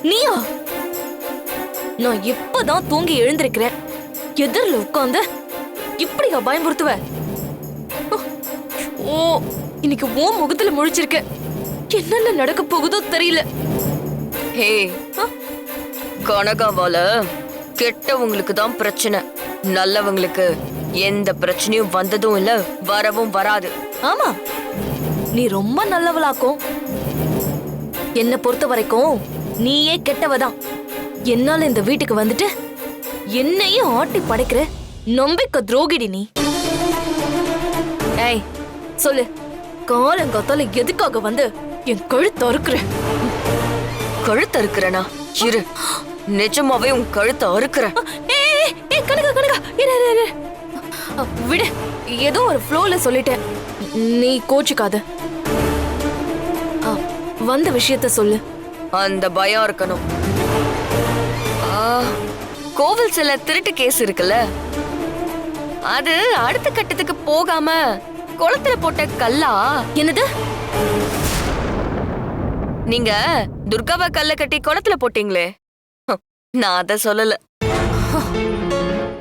நீயா? நான் இப்பதான் தூங்கி எழுந்திருக்கிறேன். எதிரில் உட்கார்ந்து இப்படியா பயமுறுத்துவ? ஓ, இன்னைக்கு ஓ முகத்துல முழிச்சிருக்க. என்னென்ன நடக்க போகுதோ தெரியல. ஹே, கனகாவால கெட்டவங்களுக்கு தான் பிரச்சனை, நல்லவங்களுக்கு எந்த பிரச்சனையும் வந்ததும் இல்ல, வரவும் வராது. ஆமா, நீ ரொம்ப நல்லவளாக்கும். என்ன பொறுத்த வரைக்கும் நீயே கெட்டவதான். என்னால இந்த வீட்டுக்கு வந்துட்டு என்னையும் ஆட்டி படைக்கிற நம்பிக்கை துரோகிடி நீ. ஏய் சொல்லு, காலங்காத்தால எதுக்காக வந்து என் கழுத்து அறுக்குற? கழுத்து அறுக்கிறனா? இரு, நிஜமாவே உன் கழுத்தை அறுக்கிற. கனகா கனகா, விடு, ஏதோ ஒரு ஃப்ளோல சொல்லிட்டேன், நீ கோச்சுக்காத. வந்த விஷயத்த சொல்லு. அந்த பயம் இருக்கணும். கோவில் சில திருட்டு கேஸ் இருக்குல்ல, அது அடுத்த கட்டத்துக்கு போகாம குளத்துல போட்ட கல்லா? என்னது? நீங்க துர்காவை கல்ல கட்டி குளத்துல போட்டீங்களே, நான் அத சொல்லல.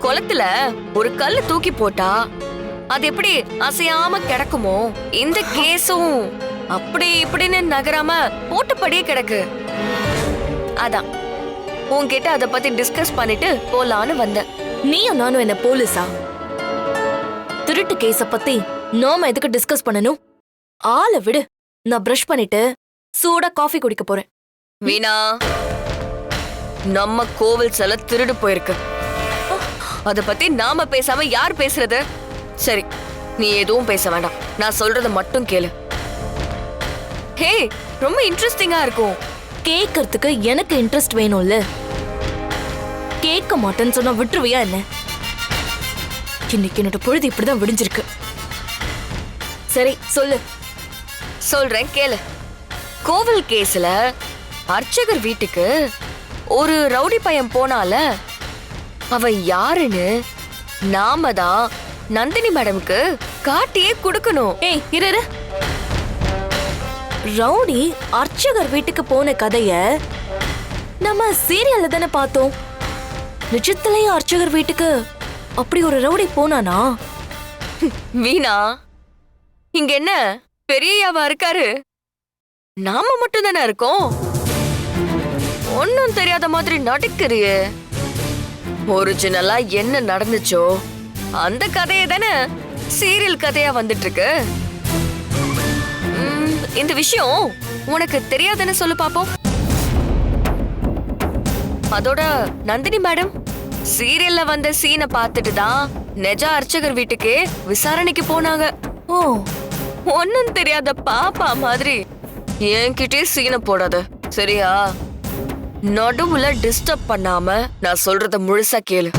குளத்துல ஒரு கல்ல தூக்கி போட்டா அது எப்படி அசையாம கிடக்குமோ, இந்த கேஸும் அப்படி இப்படின்னு நகராம போட்டபடியே கிடக்கு. அதான் உன்கிட்ட அத பத்தி டிஸ்கஸ் பண்ணிட்டு போலான்னு வந்தேன். நீயும் நானும் என்ன போலீஸா? திருட்டு கேஸ பத்தி நாம எதுக்கு டிஸ்கஸ் பண்ணணும்? ஆளை விடு, நான் பிரஷ் பண்ணிட்டு சூடா காஃபி குடிக்க போறேன். வீணா, நம்ம கோவில் சில திருடு போயிருக்கு, அத பத்தி நாம பேசாம யார் பேசுறது? சரி, நீ எதுவும் பேச வேண்டாம், நான் சொல்றத மட்டும் கேளு. ஹே, ரொம்ப இன்ட்ரெஸ்டிங்கா இருக்கும். கேட்கறதுக்கு எனக்கு இன்ட்ரெஸ்ட் வேணும்ல. கேட்க மாட்டேன்னு சொன்னா விட்டுருவியா என்ன? இன்னைக்கு என்னோட பொழுது இப்படிதான் விடிஞ்சிருக்கு. சரி சொல்லு. சொல்றேன் கேளு. கோவில் கேஸ்ல அர்ச்சகர் வீட்டுக்கு ஒரு ரவுடி பையன் போனால, அவன் யாருன்னு நாம தான் நந்தினி மேடம்க்கு காட்டியே கொடுக்கணும். ஏய் இரு, ரவுடி அர்ச்சகர் வீட்டுக்கு போன கதைய நம்ம சீரியல்ல தானே பார்த்தோம். நிஜத்திலேயே அர்ச்சகர் வீட்டுக்கு அப்படி ஒரு ரவுடி போனானா? வீணா, இங்க என்ன பெரியயாவா இருக்காரு? நாம மட்டும் தானே இருக்கோம். ஒன்னும் தெரியாத மாதிரி நடிக்கிறியே. ஒரிஜினலா என்ன நடந்துச்சோ அந்த கதையை தானே சீரியல் கதையா வந்துட்டு இருக்கு. இந்த விஷயம் உனக்கு தெரியாதுன்னு சொல்லு பாப்போம். அதோட நந்தினி மேடம் சீரியல்ல வந்த சீனை பார்த்துட்டு தான் நெஜ அர்ச்சகர் வீட்டுக்கு விசாரணைக்கு போனாங்க. ஓ, ஒன்னும் தெரியாத பாப்பா மாதிரி என்கிட்டே சீனை போடாத, சரியா? நடுவுல டிஸ்டர்ப் பண்ணாம நான் சொல்றத முழுசா கேளு.